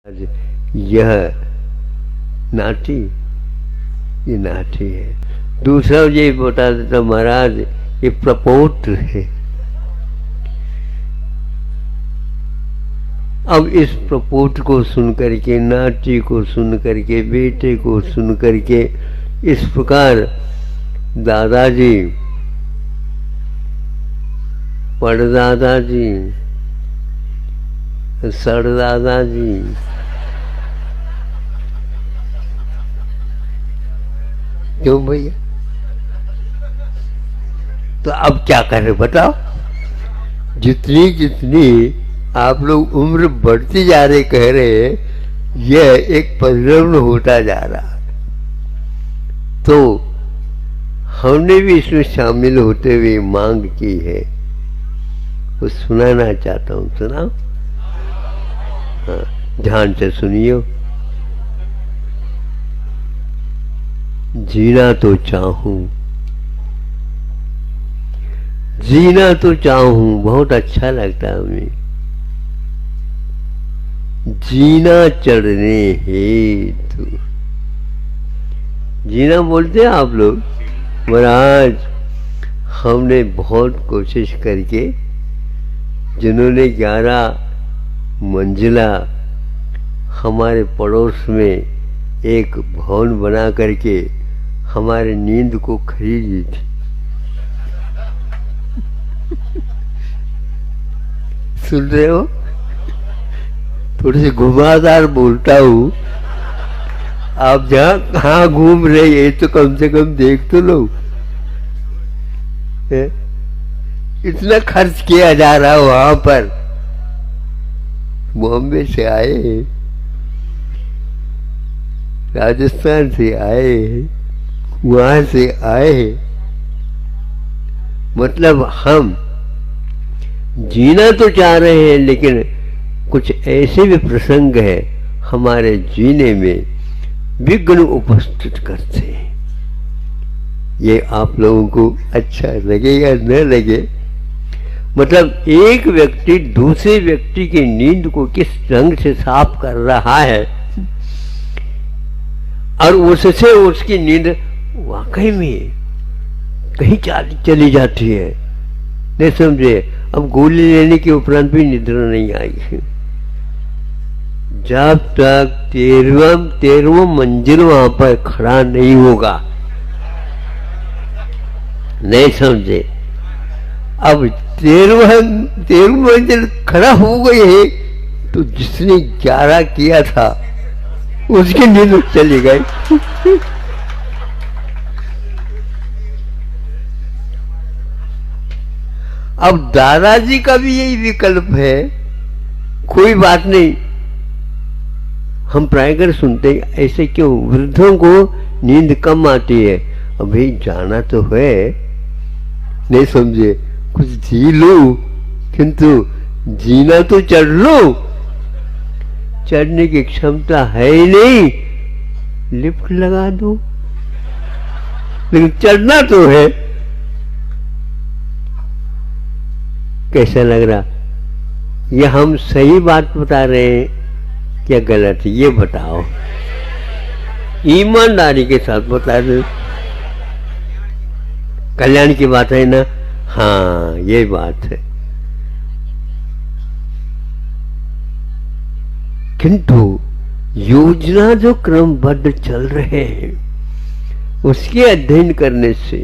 यह नाटी, ये नाटी है। दूसरा ये बता देता महाराज ये प्रपौत्र है। अब इस प्रपौत्र को सुन करके, नाटी को सुन करके, बेटे को सुन करके, इस प्रकार दादाजी, परदादाजी, सरदादाजी, क्यों भैया? तो अब क्या करें बताओ? जितनी जितनी आप लोग उम्र बढ़ती जा रहे कह रहे, यह एक परिणाम होता जा रहा। तो हमने भी इसमें शामिल होते हुए मांग की है, वो सुनाना चाहता हूँ। सुनाओ? हाँ, ध्यान से सुनियो। जीना तो चाहूं, जीना तो चाहूं, बहुत अच्छा लगता है हमें। जीना चढ़ने हेतु, जीना बोलते हैं आप लोग। महाराज हमने बहुत कोशिश करके, जिन्होंने 11 मंजिला हमारे पड़ोस में एक भवन बना करके हमारे नींद को खरीदी थी। सुन रहे हो? थोड़ी सी घुमावदार बोलता हूँ। आप जहाँ कहाँ घूम रहे ये तो कम से कम देख तो लो। इतना खर्च किया जा रहा है वहां पर। बॉम्बे से आए हैं, राजस्थान से आए हैं, वहां से आए हैं। मतलब हम जीना तो चाह रहे हैं, लेकिन कुछ ऐसे भी प्रसंग है हमारे जीने में विघ्न उपस्थित करते हैं। ये आप लोगों को अच्छा लगेगा न लगे, मतलब एक व्यक्ति दूसरे व्यक्ति की नींद को किस ढंग से साफ कर रहा है और उससे उसकी नींद वाकई में कहीं चली जाती है। नहीं समझे? अब गोली लेने के उपरांत भी निद्रा नहीं आई। जब तक 13वां मंजिल वहां पर खड़ा नहीं होगा। नहीं समझे? अब 13वां मंजिल खड़ा हो गई है तो जिसने 11 किया था उसकी नींद चली गई। अब दादाजी का भी यही विकल्प है। कोई बात नहीं, हम प्रायकर सुनते हैं, ऐसे क्यों? वृद्धों को नींद कम आती है। अभी जाना तो है, नहीं समझे? कुछ जी लो, किंतु जीना तो चढ़ लो। चढ़ने की क्षमता है ही नहीं, लिफ्ट लगा दो, लेकिन चढ़ना तो है। कैसा लग रहा? ये हम सही बात बता रहे हैं क्या गलत है? ये बताओ, ईमानदारी के साथ बता दो। कल्याण की बात है ना? हाँ, ये बात है। किंतु योजना जो क्रमबद्ध चल रहे हैं उसके अध्ययन करने से,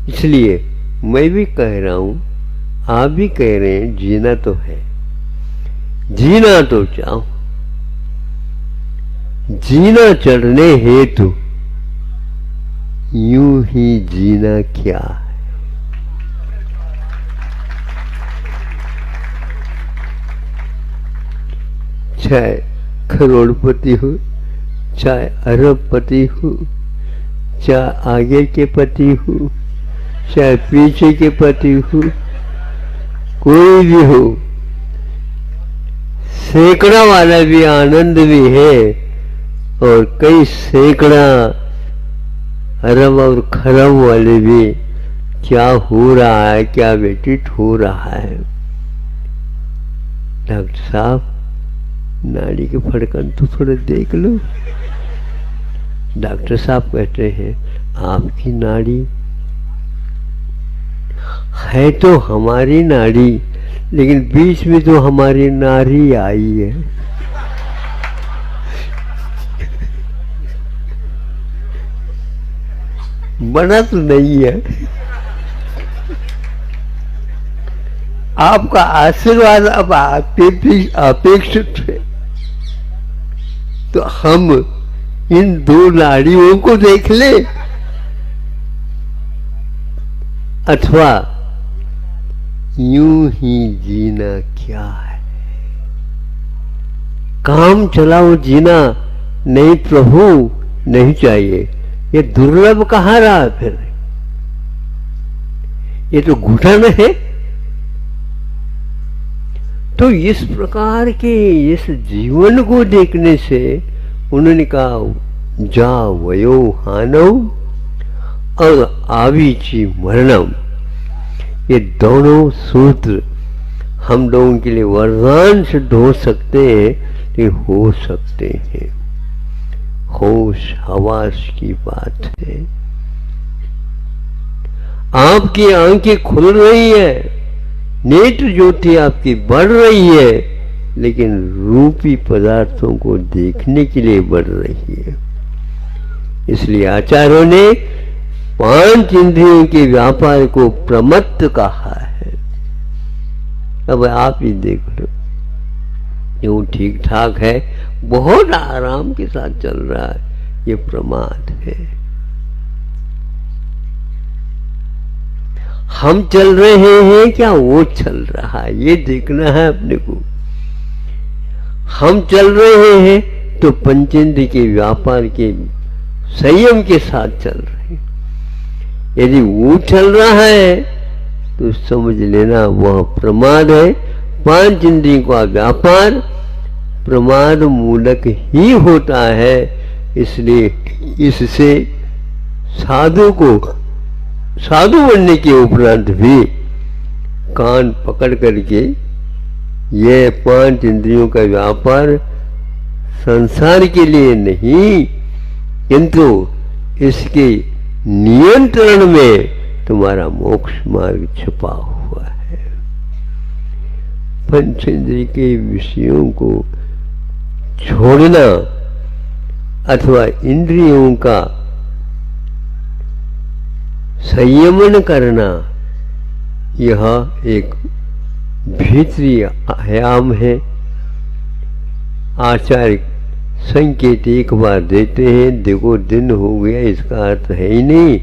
इसलिए मैं भी कह रहा हूं, आप भी कह रहे हैं, जीना तो है, जीना तो चाहो। जीना चढ़ने हेतु यूं ही जीना क्या है? चाहे करोड़पति हो, चाहे अरबपति हो, चाहे आगे के पति हो, चाहे पीछे के पति हो, कोई भी हो, सैकड़ा वाला भी आनंद भी है और कई सैकड़ा अरब और खरब वाले भी क्या हो रहा है, क्या व्यतीत हो रहा है। डॉक्टर साहब नाड़ी के फड़कन तो थोड़े देख लो। डॉक्टर साहब कहते हैं आपकी नाड़ी है तो हमारी नाड़ी, लेकिन बीच में तो हमारी नारी आई है। बना तो नहीं है। आपका आशीर्वाद अब अपेक्षित है, तो हम इन दो नाड़ियों को देख ले, अथवा यूं ही जीना क्या है। काम चलाओ जीना नहीं प्रभु, नहीं चाहिए। ये दुर्लभ कहाँ रहा फिर, ये तो घुटन है। तो इस प्रकार के इस जीवन को देखने से उन्होंने कहा जा वयो हानव और आवीची मरणम, ये दोनों सूत्र हम लोगों के लिए वरदान सिद्ध हो सकते हैं, लेकिन हो सकते हैं। होश हवास की बात है। आपकी आंखें खुल रही है, नेत्र ज्योति आपकी बढ़ रही है, लेकिन रूपी पदार्थों को देखने के लिए बढ़ रही है। इसलिए आचार्यों ने 5 इंद्रियों के व्यापार को प्रमत्त कहा है। अब आप ही देख लो, यूं ठीक ठाक है, बहुत आराम के साथ चल रहा है, ये प्रमाद है। हम चल रहे हैं क्या वो चल रहा है, ये देखना है अपने को। हम चल रहे हैं तो पंचेंद्रिय के व्यापार के संयम के साथ चल रहे हैं। यदि वो चल रहा है तो समझ लेना वह प्रमाद है। 5 इंद्रियों का व्यापार प्रमाद मूलक ही होता है। इसलिए इससे साधु बनने के उपरांत भी कान पकड़ करके ये 5 इंद्रियों का व्यापार संसार के लिए नहीं, किंतु इसके नियंत्रण में तुम्हारा मोक्ष मार्ग छुपा हुआ है। पंचेंद्रिय के विषयों को छोड़ना अथवा इंद्रियों का संयमन करना, यह एक भीतरी आयाम है। आचार्य संकेत एक बार देते हैं, देखो दिन हो गया, इसका अर्थ है ही नहीं,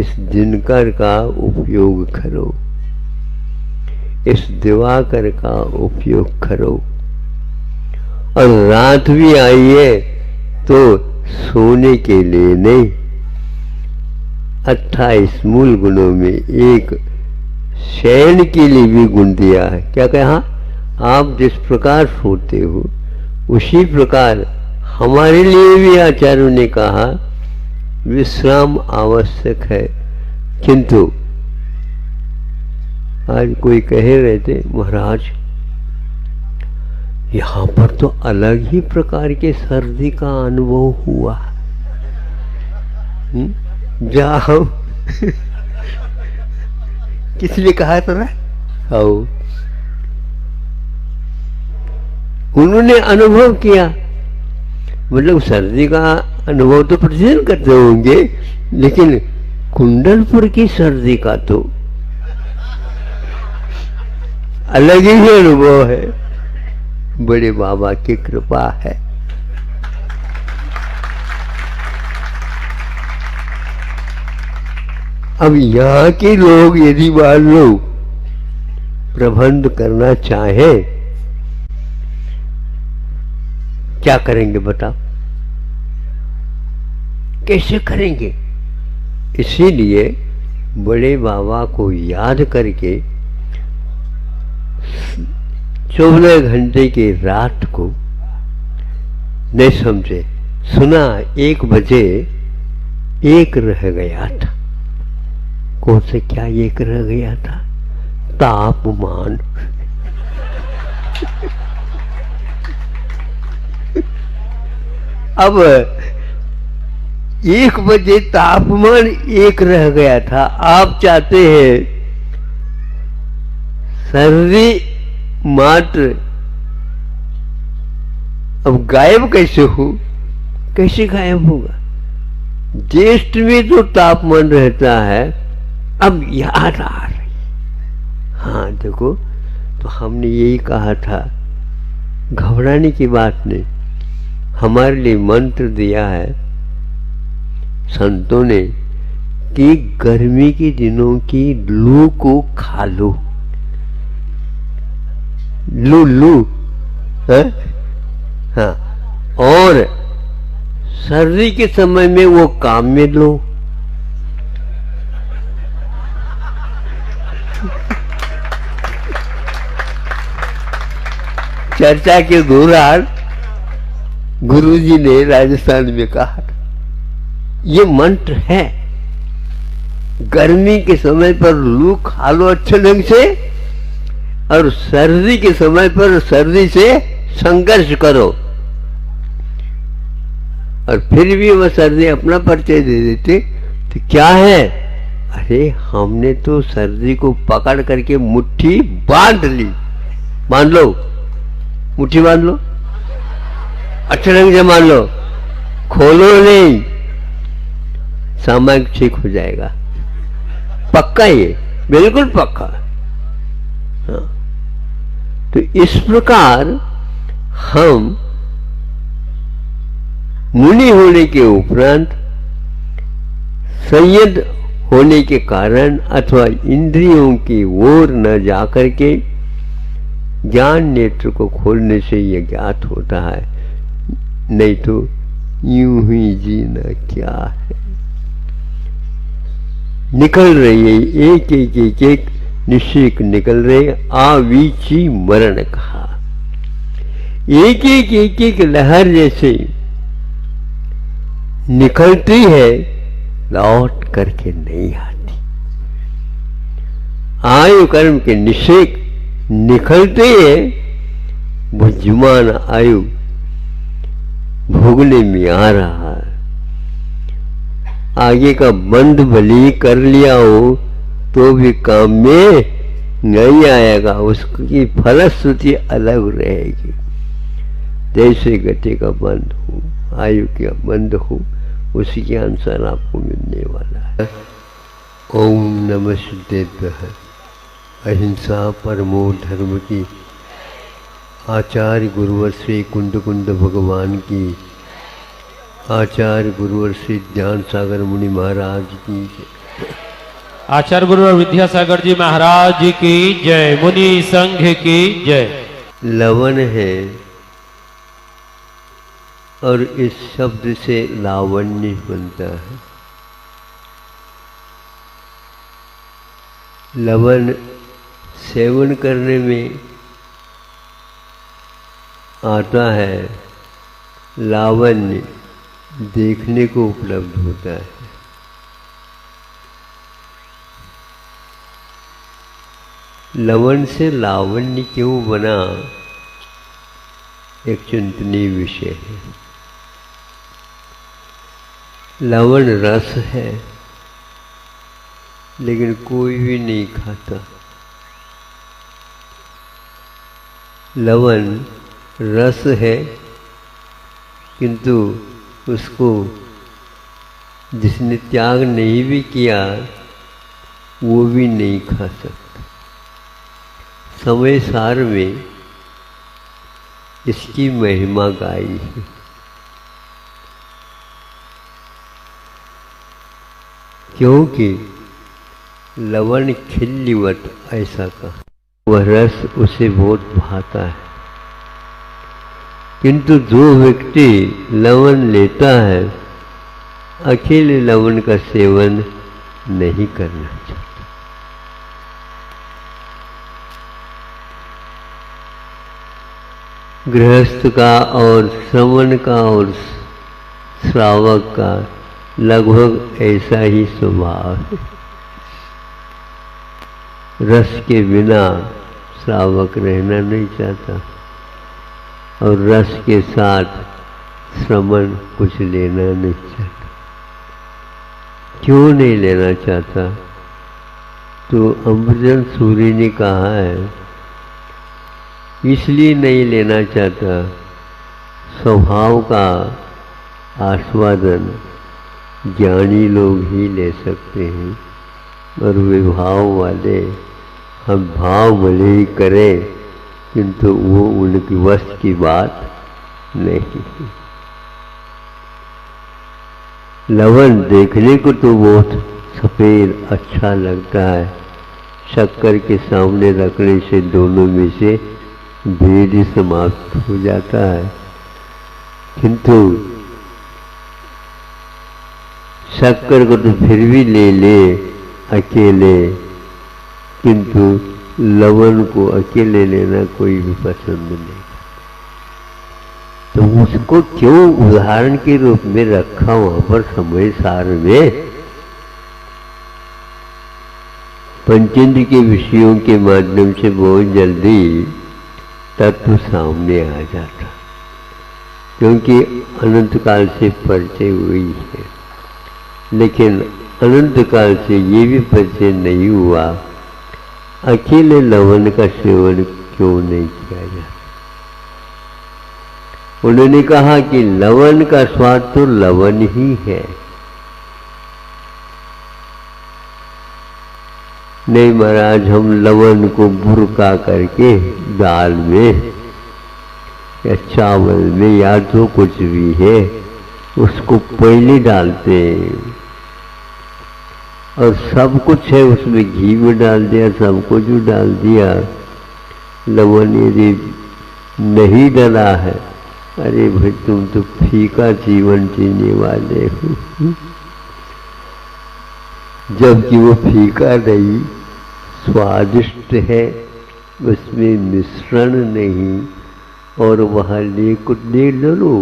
इस दिनकर का उपयोग करो, इस दिवाकर का उपयोग करो। और रात भी आई है तो सोने के लिए नहीं। 28 मूल गुणों में एक शयन के लिए भी गुण दिया है। क्या कहा? आप जिस प्रकार सोते हो उसी प्रकार हमारे लिए भी आचार्यों ने कहा विश्राम आवश्यक है। किंतु आज कोई कह रहे थे, महाराज यहाँ पर तो अलग ही प्रकार के सर्दी का अनुभव हुआ। जाओ किसने कहा था ना? आओ, उन्होंने अनुभव किया, मतलब सर्दी का अनुभव तो प्रतिदिन करते होंगे, लेकिन कुंडलपुर की सर्दी का तो अलग ही अनुभव है। बड़े बाबा की कृपा है। अब यहाँ के लोग यदि मान लो प्रबंध करना चाहें, क्या करेंगे बताओ? कैसे करेंगे? इसीलिए बड़े बाबा को याद करके 24 घंटे की रात को नहीं समझे, सुना 1 बजे 1 रह गया था। कौन से क्या 1 रह गया था? तापमान। अब 1 बजे तापमान 1 रह गया था, आप चाहते हैं सर्दी मात्र अब गायब कैसे हो? कैसे गायब होगा? ज्येष्ठ में जो तापमान रहता है अब याद आ रही। हाँ देखो, तो हमने यही कहा था, घबराने की बात नहीं। हमारे लिए मंत्र दिया है संतों ने कि गर्मी के दिनों की लू को खा लो। लू है? हाँ, और सर्दी के समय में वो काम में लो। चर्चा के दौरान गुरुजी ने राजस्थान में कहा, ये मंत्र है, गर्मी के समय पर लू खा लो अच्छे ढंग से, और सर्दी के समय पर सर्दी से संघर्ष करो। और फिर भी वह सर्दी अपना परिचय दे देते, तो क्या है? अरे हमने तो सर्दी को पकड़ करके मुट्ठी बांध ली। बांध लो, मुट्ठी बांध लो, अच्छे ढंग से मान लो, खोलो नहीं, सामायिक ठीक हो जाएगा। पक्का, ये बिल्कुल पक्का। हाँ। तो इस प्रकार हम मुनि होने के उपरांत संयत होने के कारण अथवा इंद्रियों की ओर न जाकर के ज्ञान नेत्र को खोलने से यह ज्ञात होता है, नहीं तो यूं ही जीना क्या है। निकल रही है एक एक एक एक निश्चिक निकल रहे, आवीची मरण कहा। एक एक एक एक लहर जैसे निकलती है, लौट करके नहीं आती। आयु कर्म के निषेक निकलते हैं, बुद्धिमान आयु भोगने में आ रहा है। आगे का बंद भली कर लिया हो तो भी काम में नहीं आएगा, उसकी फलश्रुति अलग रहेगी। जैसे गति का बंद हो, आयु का बंद हो, उसी के अनुसार आपको मिलने वाला है। ओम नमः सिद्धेभ्यः। अहिंसा परमो धर्म की आचार्य गुरुवर श्री कुंड कुंड भगवान की, आचार्य गुरुवर श्री ज्ञान सागर मुनि महाराज की, आचार्य गुरुवर विद्यासागर जी महाराज की जय, मुनि संघ की जय। लवन है और इस शब्द से लावण्य बनता है। लवन सेवन करने में आता है, लावण्य देखने को उपलब्ध होता है। लवन से लावण्य क्यों बना, एक चिंतनीय विषय है। लवण रस है, लेकिन कोई भी नहीं खाता। लवण रस है, किंतु उसको जिसने त्याग नहीं भी किया वो भी नहीं खा सकता। समय सार में इसकी महिमा गाई है। क्योंकि लवण खिल्लिवत ऐसा कहा, वह रस उसे बहुत भाता है। किंतु जो व्यक्ति लवण लेता है, अकेले लवण का सेवन नहीं करना चाहिए। गृहस्थ का और श्रवण का और श्रावक का लगभग ऐसा ही स्वभाव है। रस के बिना श्रावक रहना नहीं चाहता और रस के साथ श्रमण कुछ लेना नहीं चाहता। क्यों नहीं लेना चाहता? तो अमृतन सूरी ने कहा है, इसलिए नहीं लेना चाहता, स्वभाव का आस्वादन ज्ञानी लोग ही ले सकते हैं, और विभाव वाले हम भाव भले ही करें किंतु वो उनकी वश की बात नहीं। लवण देखने को तो बहुत सफ़ेद अच्छा लगता है, शक्कर के सामने रखने से दोनों में से भेद ही समाप्त हो जाता है। किंतु शक्कर को तो फिर भी ले ले अकेले, किंतु लवण को अकेले लेना कोई भी पसंद नहीं। तो उसको क्यों उदाहरण के रूप में रखा वहां पर समय सार में? पंचेंद्र के विषयों के माध्यम से बहुत जल्दी तत्व सामने आ जाता, क्योंकि अनंत काल से परिचय हुई है। लेकिन अनंत काल से ये भी परिचय नहीं हुआ, अकेले लवण का सेवन क्यों नहीं किया जाता? उन्होंने कहा कि लवण का स्वाद तो लवण ही है। नहीं महाराज, हम लवण को बुरका करके दाल में या चावल में या जो कुछ भी है उसको पहले डालते हैं, और सब कुछ है उसमें घी में डाल दिया, सब कुछ डाल दिया। लवण यदि नहीं डला है, अरे भाई तुम तो फीका जीवन जीने वाले हो। जबकि वो फीका नहीं, स्वादिष्ट है, उसमें मिश्रण नहीं, और वह लिक्विड डलो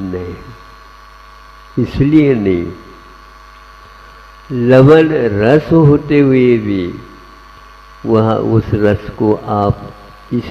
नहीं, इसलिए नहीं। लवण रस होते हुए भी वह उस रस को आप